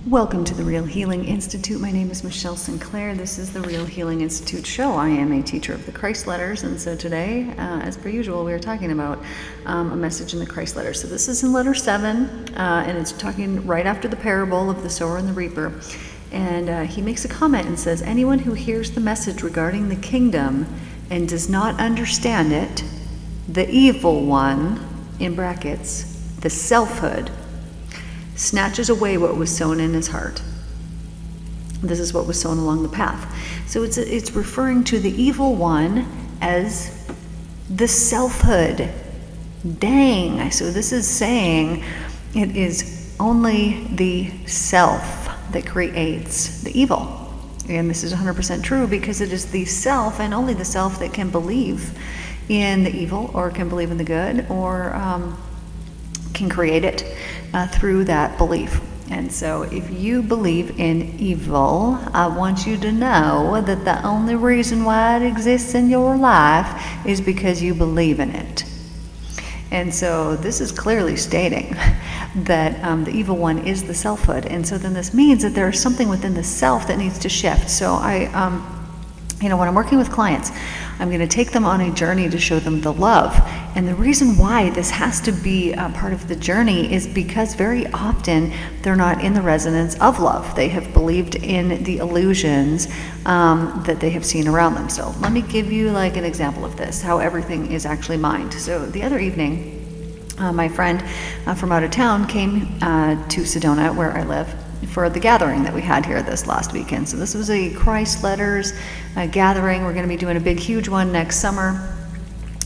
Welcome to the Real Healing Institute. My name is Michelle Sinclair. This is the Real Healing Institute show. I am a teacher of the Christ letters, and so today, as per usual, we are talking about a message in the Christ letters. So this is in letter 7, and it's talking right after the parable of the sower and the reaper. And he makes a comment and says, anyone who hears the message regarding the kingdom and does not understand it, the evil one, in brackets, the selfhood, snatches away what was sown in his heart. This is what was sown along the path. So it's referring to the evil one as the selfhood. Dang. So this is saying it is only the self that creates the evil. And this is 100% true because it is the self and only the self that can believe in the evil or can believe in the good or can create it through that belief. And so if you believe in evil, I want you to know that the only reason why it exists in your life is because you believe in it. And so this is clearly stating that the evil one is the selfhood. And so then this means that there is something within the self that needs to shift. So when I'm working with clients, I'm going to take them on a journey to show them the love. And the reason why this has to be a part of the journey is because very often they're not in the resonance of love. They have believed in the illusions that they have seen around them. So let me give you like an example of this, how everything is actually mind. So the other evening, my friend from out of town came to Sedona, where I live, for the gathering that we had here this last weekend. So this was a Christ Letters gathering. We're going to be doing a big, huge one next summer.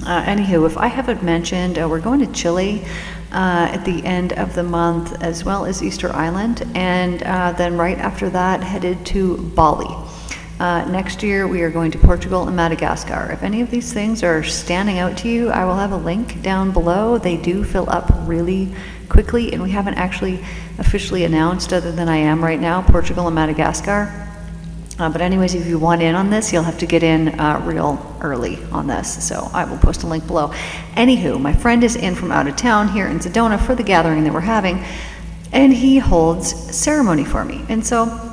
Anywho, if I haven't mentioned, we're going to Chile at the end of the month, as well as Easter Island, and then right after that, headed to Bali. Next year, we are going to Portugal and Madagascar. If any of these things are standing out to you, I will have a link down below. They do fill up really quickly, and we haven't actually officially announced, other than I am right now, Portugal and Madagascar. But anyways, if you want in on this, you'll have to get in real early on this. So I will post a link below. Anywho, my friend is in from out of town here in Sedona for the gathering that we're having, and he holds ceremony for me. And so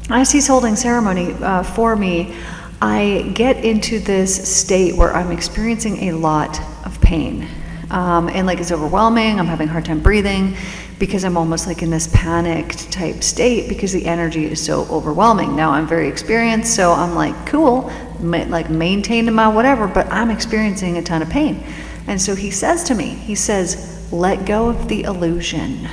as he's holding ceremony for me, I get into this state where I'm experiencing a lot of pain. And like it's overwhelming, I'm having a hard time breathing because I'm almost like in this panicked type state because the energy is so overwhelming. Now I'm very experienced, so I'm like, cool, like maintaining my whatever, but I'm experiencing a ton of pain. And so he says to me, he says, let go of the illusion.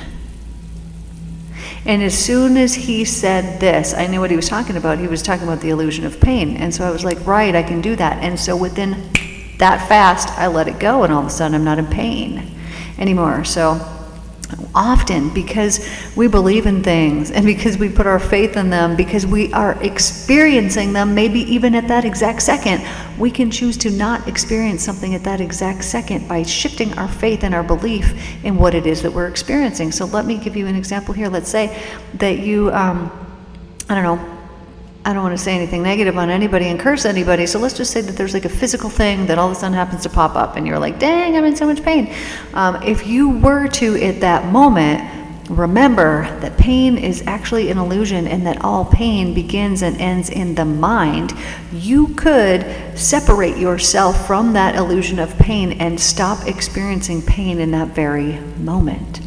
And as soon as he said this, I knew what he was talking about. He was talking about the illusion of pain. And so I was like, right, I can do that. And so within that fast, I let it go, and all of a sudden I'm not in pain anymore. So often, because we believe in things and because we put our faith in them, because we are experiencing them, maybe even at that exact second, we can choose to not experience something at that exact second by shifting our faith and our belief in what it is that we're experiencing. So let me give you an example here. Let's say that you, I don't want to say anything negative on anybody and curse anybody, so let's just say that there's like a physical thing that all of a sudden happens to pop up and you're like, dang, I'm in so much pain. If you were to, at that moment, remember that pain is actually an illusion and that all pain begins and ends in the mind, you could separate yourself from that illusion of pain and stop experiencing pain in that very moment.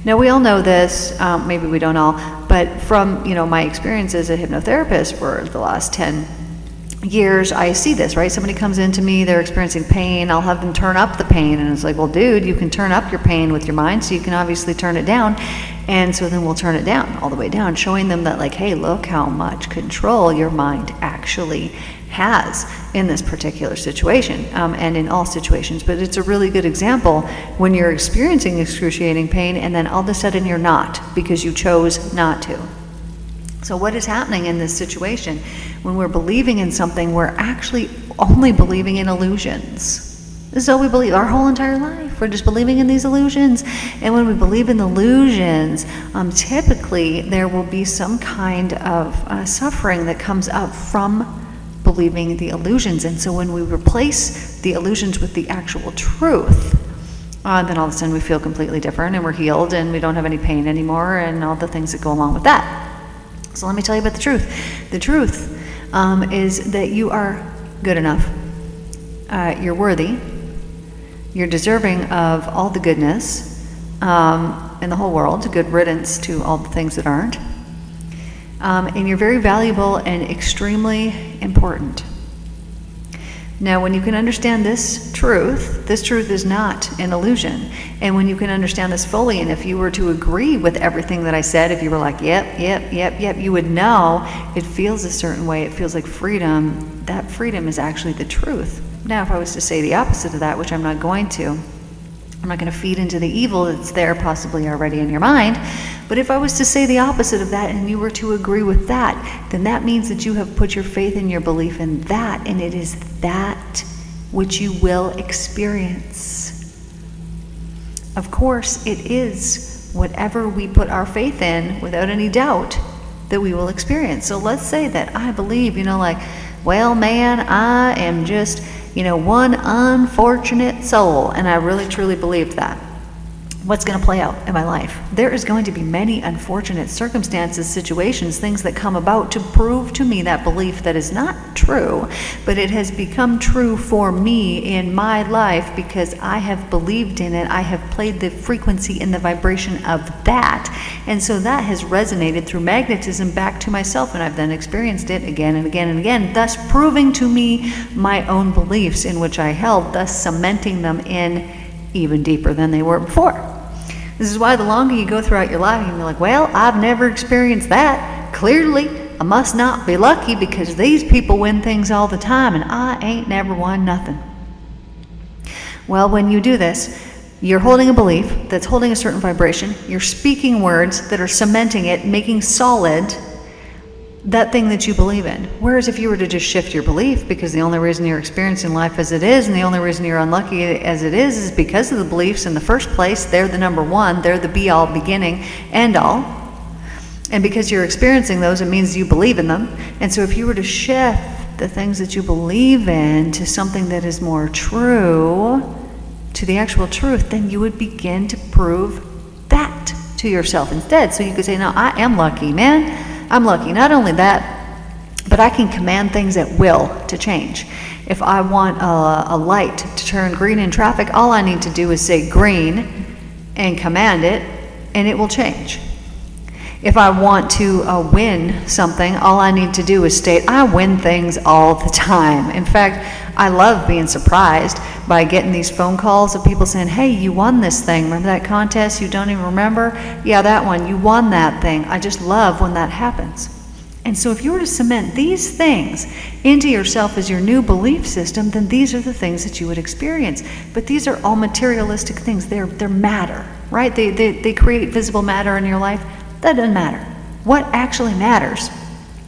Now, we all know this, maybe we don't all, but from my experience as a hypnotherapist for the last 10 years, I see this, right? Somebody comes into me, they're experiencing pain, I'll have them turn up the pain, and it's like, well, dude, you can turn up your pain with your mind, so you can obviously turn it down. And so then we'll turn it down, all the way down, showing them that, like, hey, look how much control your mind actually has in this particular situation, and in all situations. But it's a really good example when you're experiencing excruciating pain and then all of a sudden you're not because you chose not to. So what is happening in this situation? When we're believing in something, we're actually only believing in illusions. This is all we believe our whole entire life. We're just believing in these illusions. And when we believe in illusions, typically there will be some kind of suffering that comes up from believing the illusions. And so when we replace the illusions with the actual truth, then all of a sudden we feel completely different and we're healed and we don't have any pain anymore and all the things that go along with that. So let me tell you about the truth. The truth is that you are good enough. You're worthy. You're deserving of all the goodness in the whole world. Good riddance to all the things that aren't. And you're very valuable and extremely important. Now, when you can understand this truth is not an illusion. And when you can understand this fully, and if you were to agree with everything that I said, if you were like, yep, you would know it feels a certain way. It feels like freedom. That freedom is actually the truth. Now, if I was to say the opposite of that, which I'm not going to, I'm not going to feed into the evil that's there possibly already in your mind. But if I was to say the opposite of that and you were to agree with that, then that means that you have put your faith and your belief in that, and it is that which you will experience. Of course, it is whatever we put our faith in without any doubt that we will experience. So let's say that I believe, well, man, I am just, one unfortunate soul, and I really truly believe that. What's going to play out in my life? There is going to be many unfortunate circumstances, situations, things that come about to prove to me that belief that is not true, but it has become true for me in my life because I have believed in it. I have played the frequency and the vibration of that, and so that has resonated through magnetism back to myself, and I've then experienced it again and again and again, thus proving to me my own beliefs in which I held, thus cementing them in even deeper than they were before. This is why the longer you go throughout your life, you're like, well, I've never experienced that. Clearly, I must not be lucky because these people win things all the time and I ain't never won nothing. Well, when you do this, you're holding a belief that's holding a certain vibration. You're speaking words that are cementing it, making solid that thing that you believe in. Whereas if you were to just shift your belief, because the only reason you're experiencing life as it is and the only reason you're unlucky as it is because of the beliefs in the first place, they're the number one, they're the be all, beginning, end all. And because you're experiencing those, it means you believe in them. And so if you were to shift the things that you believe in to something that is more true, to the actual truth, then you would begin to prove that to yourself instead. So you could say, no, I am lucky, man. I'm lucky. Not only that, but I can command things at will to change. If I want a light to turn green in traffic, all I need to do is say green and command it, and it will change. If I want to win something, all I need to do is state, I win things all the time. In fact, I love being surprised by getting these phone calls of people saying, hey, you won this thing. Remember that contest you don't even remember? Yeah, that one. You won that thing. I just love when that happens. And so if you were to cement these things into yourself as your new belief system, then these are the things that you would experience. But these are all materialistic things. They're matter, right? They create visible matter in your life. That doesn't matter. What actually matters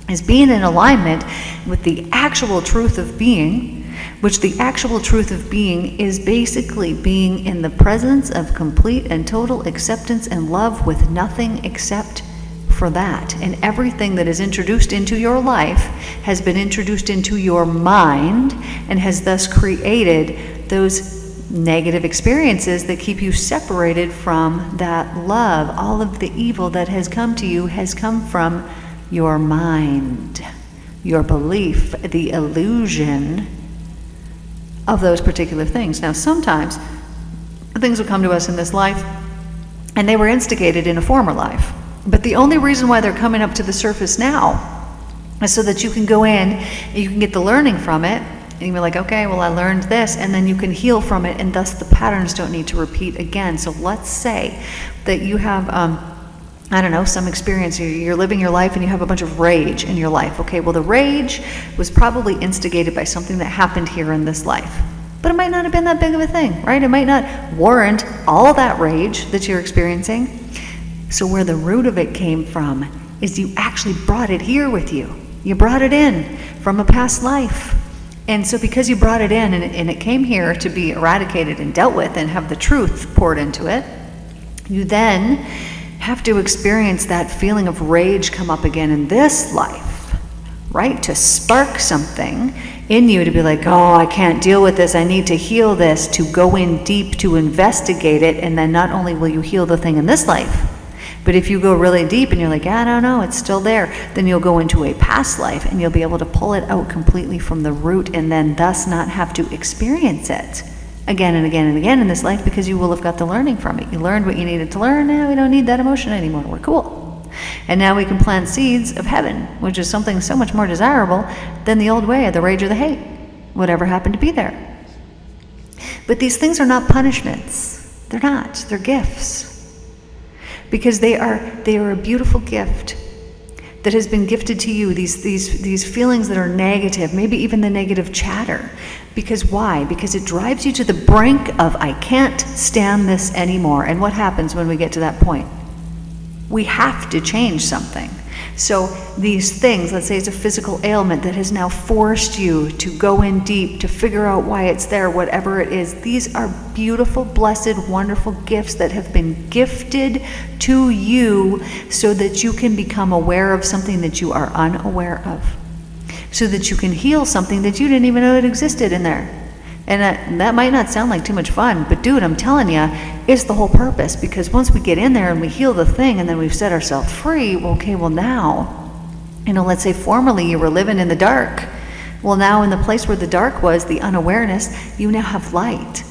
is being in alignment with the actual truth of being, which the actual truth of being is basically being in the presence of complete and total acceptance and love with nothing except for that. And everything that is introduced into your life has been introduced into your mind and has thus created those negative experiences that keep you separated from that love. All of the evil that has come to you has come from your mind, your belief, the illusion of those particular things. Now, sometimes things will come to us in this life and they were instigated in a former life. But the only reason why they're coming up to the surface now is so that you can go in and you can get the learning from it. And you'll be like, okay, well, I learned this, and then you can heal from it, and thus the patterns don't need to repeat again. So let's say that you have, some experience. You're living your life and you have a bunch of rage in your life. Okay, well, the rage was probably instigated by something that happened here in this life. But it might not have been that big of a thing, right? It might not warrant all that rage that you're experiencing. So where the root of it came from is you actually brought it here with you. You brought it in from a past life. And so because you brought it in and it came here to be eradicated and dealt with and have the truth poured into it, you then have to experience that feeling of rage come up again in this life, right? To spark something in you to be like, oh, I can't deal with this, I need to heal this, to go in deep, to investigate it, and then not only will you heal the thing in this life, but if you go really deep and you're like, I don't know, it's still there, then you'll go into a past life and you'll be able to pull it out completely from the root and then thus not have to experience it again and again and again in this life, because you will have got the learning from it. You learned what you needed to learn, now we don't need that emotion anymore, we're cool. And now we can plant seeds of heaven, which is something so much more desirable than the old way of the rage or the hate, whatever happened to be there. But these things are not punishments. They're not. They're gifts. Because they are a beautiful gift that has been gifted to you, these feelings that are negative, maybe even the negative chatter. Because why? Because it drives you to the brink of, I can't stand this anymore. And what happens when we get to that point? We have to change something. So these things, let's say it's a physical ailment that has now forced you to go in deep, to figure out why it's there, whatever it is. These are beautiful, blessed, wonderful gifts that have been gifted to you so that you can become aware of something that you are unaware of. So that you can heal something that you didn't even know it existed in there. And that might not sound like too much fun, but dude, I'm telling you, it's the whole purpose. Because once we get in there and we heal the thing and then we've set ourselves free, okay, well now, let's say formerly you were living in the dark. Well, now in the place where the dark was, the unawareness, you now have light.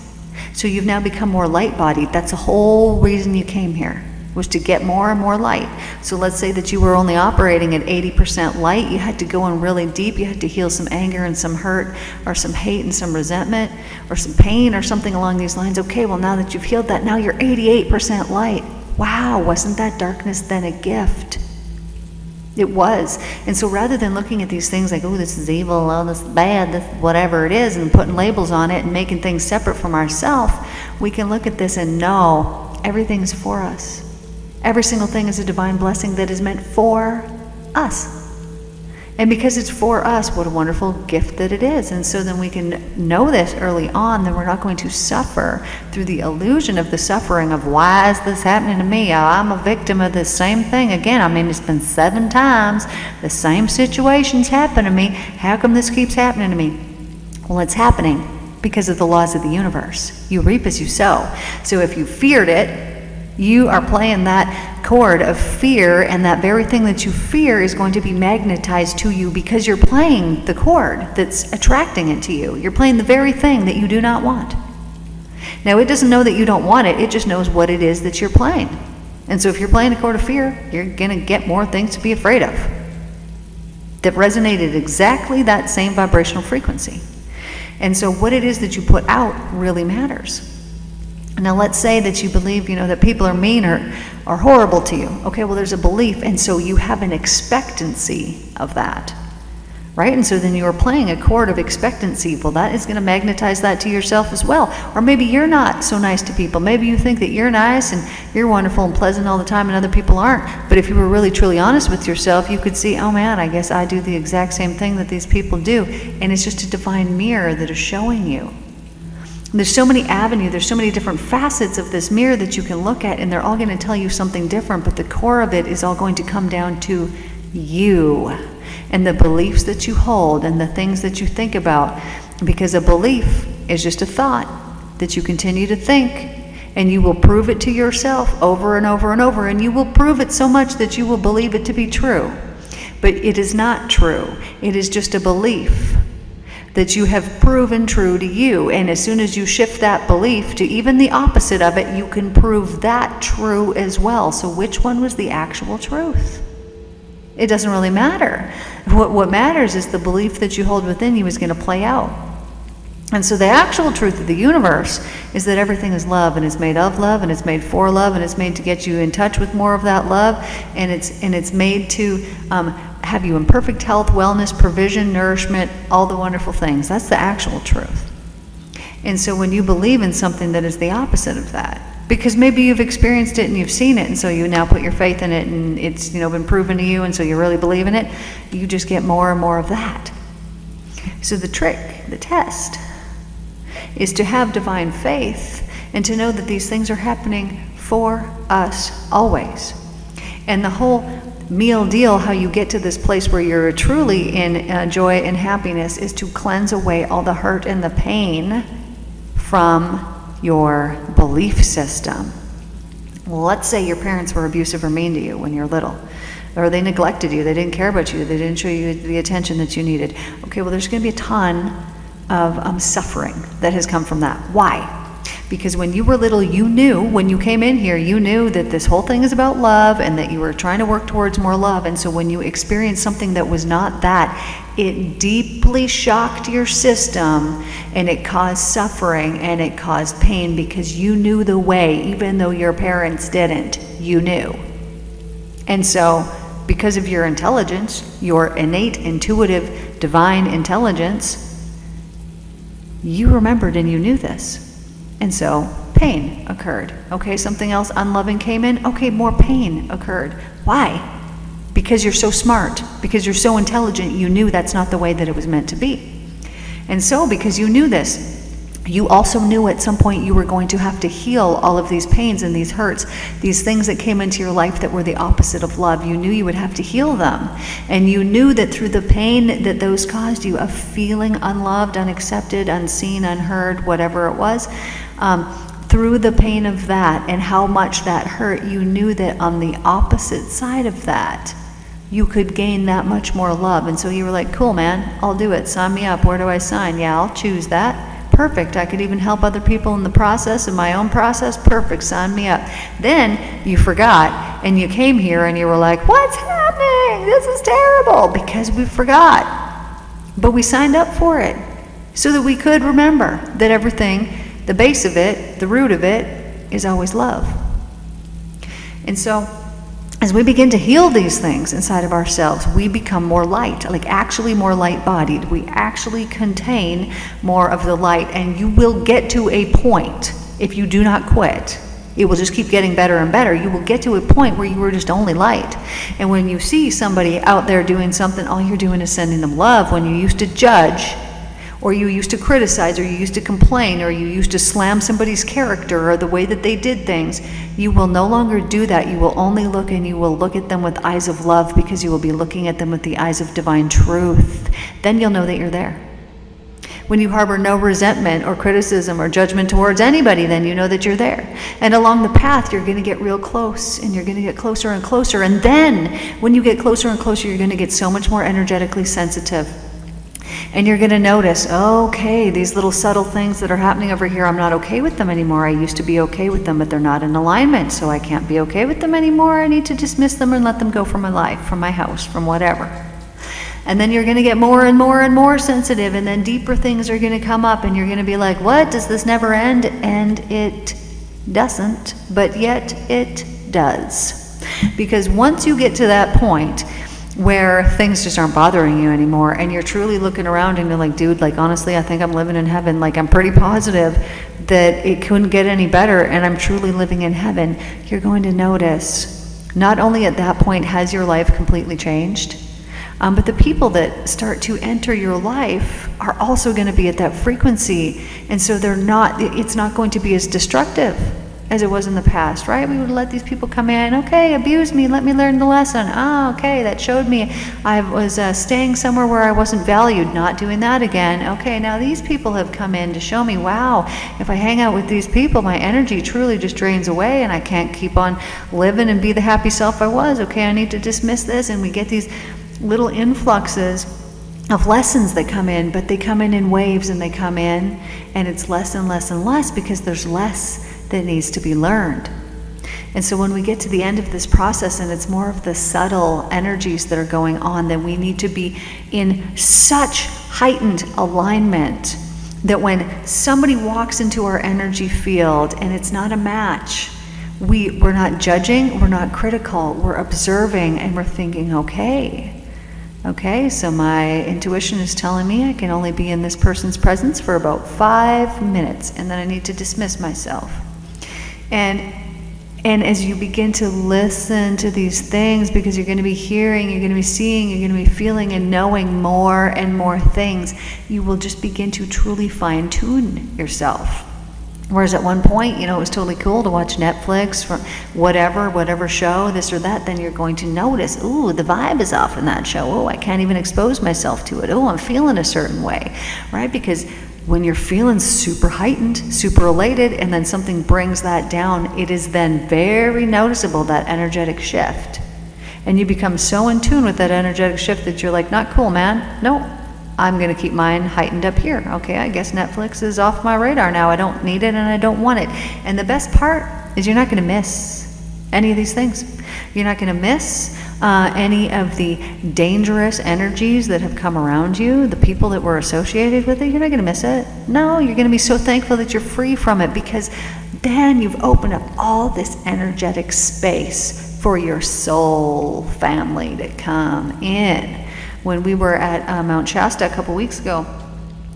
So you've now become more light-bodied. That's the whole reason you came here, was to get more and more light. So let's say that you were only operating at 80% light. You had to go in really deep. You had to heal some anger and some hurt or some hate and some resentment or some pain or something along these lines. Okay, well now that you've healed that, now you're 88% light. Wow, wasn't that darkness then a gift? It was. And so rather than looking at these things like, oh, this is evil, oh, this is bad, this whatever it is, and putting labels on it and making things separate from ourselves, we can look at this and know everything's for us. Every single thing is a divine blessing that is meant for us. And because it's for us, what a wonderful gift that it is. And so then we can know this early on, that we're not going to suffer through the illusion of the suffering of, why is this happening to me? I'm a victim of this same thing again. It's been 7 times. The same situation's happened to me. How come this keeps happening to me? Well, it's happening because of the laws of the universe. You reap as you sow. So if you feared it, you are playing that chord of fear, and that very thing that you fear is going to be magnetized to you because you're playing the chord that's attracting it to you. You're playing the very thing that you do not want. Now, it doesn't know that you don't want it. It just knows what it is that you're playing. And so if you're playing a chord of fear, you're going to get more things to be afraid of that resonated exactly that same vibrational frequency. And so what it is that you put out really matters. Now let's say that you believe, that people are mean or horrible to you. Okay, well there's a belief, and so you have an expectancy of that, right? And so then you are playing a chord of expectancy. Well, that is going to magnetize that to yourself as well. Or maybe you're not so nice to people. Maybe you think that you're nice and you're wonderful and pleasant all the time and other people aren't. But if you were really truly honest with yourself, you could see, oh man, I guess I do the exact same thing that these people do. And it's just a divine mirror that is showing you. There's so many avenues, there's so many different facets of this mirror that you can look at, and they're all going to tell you something different, but the core of it is all going to come down to you and the beliefs that you hold and the things that you think about, because a belief is just a thought that you continue to think, and you will prove it to yourself over and over and over, and you will prove it so much that you will believe it to be true. But it is not true. It is just a belief that you have proven true to you. And as soon as you shift that belief to even the opposite of it, you can prove that true as well. So which one was the actual truth? It doesn't really matter. What matters is the belief that you hold within you is going to play out. And so the actual truth of the universe is that everything is love, and it's made of love, and it's made for love, and it's made to get you in touch with more of that love, and it's made to have you in perfect health, wellness, provision, nourishment, all the wonderful things. That's the actual truth. And so when you believe in something that is the opposite of that, because maybe you've experienced it and you've seen it, and so you now put your faith in it, and it's been proven to you, and so you really believe in it, you just get more and more of that. So the trick, the test, is to have divine faith and to know that these things are happening for us always. And the whole meal deal, how you get to this place where you're truly in joy and happiness, is to cleanse away all the hurt and the pain from your belief system. Well, let's say your parents were abusive or mean to you when you're little, or they neglected you, they didn't care about you, they didn't show you the attention that you needed. Okay, well, there's going to be a ton of suffering that has come from that. Why? Because when you were little, you knew, when you came in here, you knew that this whole thing is about love and that you were trying to work towards more love. And so when you experienced something that was not that, it deeply shocked your system, and it caused suffering and it caused pain, because you knew the way, even though your parents didn't. You knew. And so because of your intelligence, your innate, intuitive, divine intelligence, you remembered and you knew this. And so pain occurred. Okay, something else unloving came in. Okay, more pain occurred. Why? Because you're so smart, because you're so intelligent, you knew that's not the way that it was meant to be. And so because you knew this, you also knew at some point you were going to have to heal all of these pains and these hurts, these things that came into your life that were the opposite of love. You knew you would have to heal them. And you knew that through the pain that those caused you, of feeling unloved, unaccepted, unseen, unheard, whatever it was, through the pain of that and how much that hurt, you knew that on the opposite side of that, you could gain that much more love. And so you were like, cool, man, I'll do it. Sign me up. Where do I sign? Yeah, I'll choose that. Perfect. I could even help other people in the process, in my own process. Perfect. Sign me up. Then you forgot and you came here and you were like, what's happening? This is terrible, because we forgot. But we signed up for it so that we could remember that everything, the base of it, the root of it, is always love. And so as we begin to heal these things inside of ourselves, we become more light, like actually more light-bodied. We actually contain more of the light, and you will get to a point, if you do not quit, it will just keep getting better and better. You will get to a point where you are just only light. And when you see somebody out there doing something, all you're doing is sending them love. When you used to judge, or you used to criticize, or you used to complain, or you used to slam somebody's character or the way that they did things, you will no longer do that. You will only look, and you will look at them with eyes of love, because you will be looking at them with the eyes of divine truth. Then you'll know that you're there. When you harbor no resentment or criticism or judgment towards anybody, then you know that you're there. And along the path, you're going to get real close, and you're going to get closer and closer. And then when you get closer and closer, you're going to get so much more energetically sensitive. And you're going to notice, okay, these little subtle things that are happening over here, I'm not okay with them anymore. I used to be okay with them, but they're not in alignment, so I can't be okay with them anymore. I need to dismiss them and let them go from my life, from my house, from whatever. And then you're going to get more and more and more sensitive, and then deeper things are going to come up, and you're going to be like, what? Does this never end? And it doesn't, but yet it does. Because once you get to that point where things just aren't bothering you anymore, and you're truly looking around and you're like, dude, like honestly, I think I'm living in heaven. Like I'm pretty positive that it couldn't get any better, and I'm truly living in heaven. You're going to notice, not only at that point has your life completely changed, but the people that start to enter your life are also going to be at that frequency, and so it's not going to be as destructive as it was in the past, right? We would let these people come in, okay, abuse me, let me learn the lesson. Oh, okay, that showed me I was staying somewhere where I wasn't valued, not doing that again. Okay, now these people have come in to show me, wow, if I hang out with these people, my energy truly just drains away, and I can't keep on living and be the happy self I was. Okay, I need to dismiss this, and we get these little influxes of lessons that come in, but they come in waves, and they come in, and it's less and less and less, because there's less that needs to be learned. And so when we get to the end of this process, and it's more of the subtle energies that are going on, then we need to be in such heightened alignment that when somebody walks into our energy field and it's not a match, we're not judging, we're not critical, we're observing, and we're thinking, okay, so my intuition is telling me I can only be in this person's presence for about 5 minutes, and then I need to dismiss myself. And as you begin to listen to these things, because you're going to be hearing, you're going to be seeing, you're going to be feeling and knowing more and more things, you will just begin to truly fine-tune yourself. Whereas at one point, it was totally cool to watch Netflix from whatever show, this or that, then you're going to notice, ooh, the vibe is off in that show. Oh, I can't even expose myself to it. Oh, I'm feeling a certain way, right? Because when you're feeling super heightened, super elated, and then something brings that down, it is then very noticeable, that energetic shift. And you become so in tune with that energetic shift that you're like, not cool, man. No. I'm going to keep mine heightened up here. Okay, I guess Netflix is off my radar now. I don't need it and I don't want it. And the best part is you're not going to miss any of these things. You're not going to miss any of the dangerous energies that have come around you, the people that were associated with it. You're not going to miss it. No, you're going to be so thankful that you're free from it, because then you've opened up all this energetic space for your soul family to come in. When we were at Mount Shasta a couple weeks ago,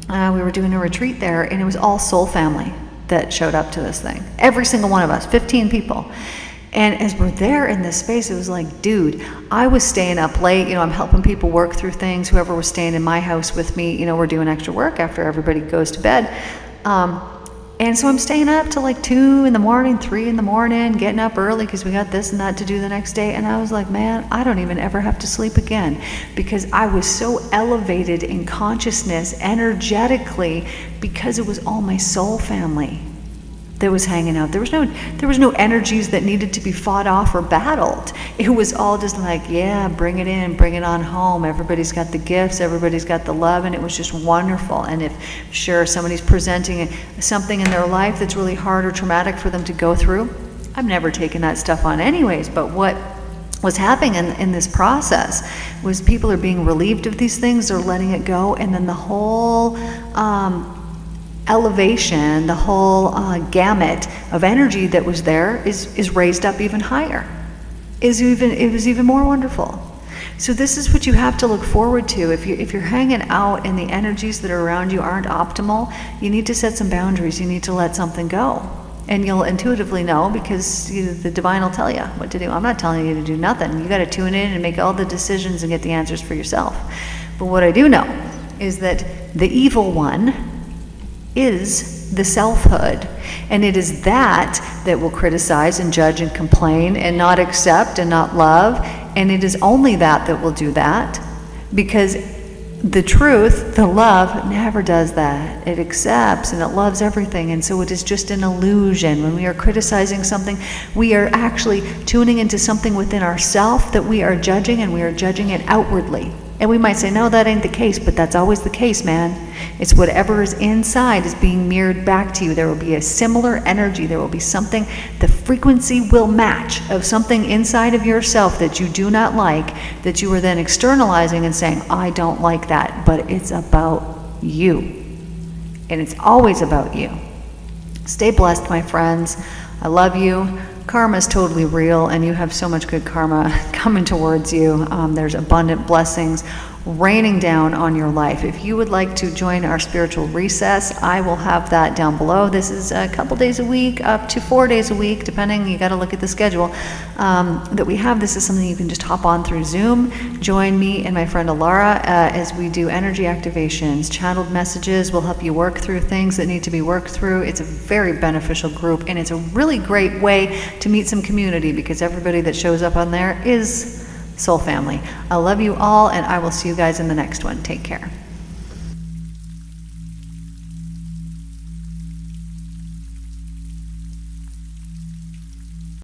we were doing a retreat there, and it was all soul family that showed up to this thing. Every single one of us, 15 people. And as we're there in this space, it was like, dude, I was staying up late. I'm helping people work through things. Whoever was staying in my house with me, we're doing extra work after everybody goes to bed. And so I'm staying up till like 2 in the morning, 3 in the morning, getting up early because we got this and that to do the next day. And I was like, man, I don't even ever have to sleep again, because I was so elevated in consciousness energetically, because it was all my soul family that was hanging out. There was no energies that needed to be fought off or battled. It was all just like, yeah, bring it in, bring it on home. Everybody's got the gifts, everybody's got the love, and it was just wonderful. And if, sure, somebody's presenting something in their life that's really hard or traumatic for them to go through, I've never taken that stuff on anyways, but what was happening in this process was people are being relieved of these things, they're letting it go, and then the whole elevation, the whole gamut of energy that was there is raised up even higher. It was even more wonderful. So this is what you have to look forward to. If you're hanging out and the energies that are around you aren't optimal, you need to set some boundaries. You need to let something go. And you'll intuitively know, because the divine will tell you what to do. I'm not telling you to do nothing. You got to tune in and make all the decisions and get the answers for yourself. But what I do know is that the evil one is the selfhood, and it is that will criticize and judge and complain and not accept and not love, and it is only that will do that, because the truth, the love, never does that. It accepts and it loves everything, and so it is just an illusion. When we are criticizing something, we are actually tuning into something within ourselves that we are judging, and we are judging it outwardly. And we might say, no, that ain't the case, but that's always the case, man. It's whatever is inside is being mirrored back to you. There will be a similar energy. There will be something, the frequency will match of something inside of yourself that you do not like, that you are then externalizing and saying, I don't like that, but it's about you. And it's always about you. Stay blessed, my friends. I love you. Karma is totally real, and you have so much good karma coming towards you. There's abundant blessings raining down on your life. If you would like to join our spiritual recess, I will have that down below. This is a couple days a week, up to 4 days a week, depending. You got to look at the schedule that we have. This is something you can just hop on through Zoom. Join me and my friend Alara as we do energy activations, channeled messages. We'll help you work through things that need to be worked through. It's a very beneficial group, and it's a really great way to meet some community, because everybody that shows up on there is soul family. I love you all, and I will see you guys in the next one. Take care.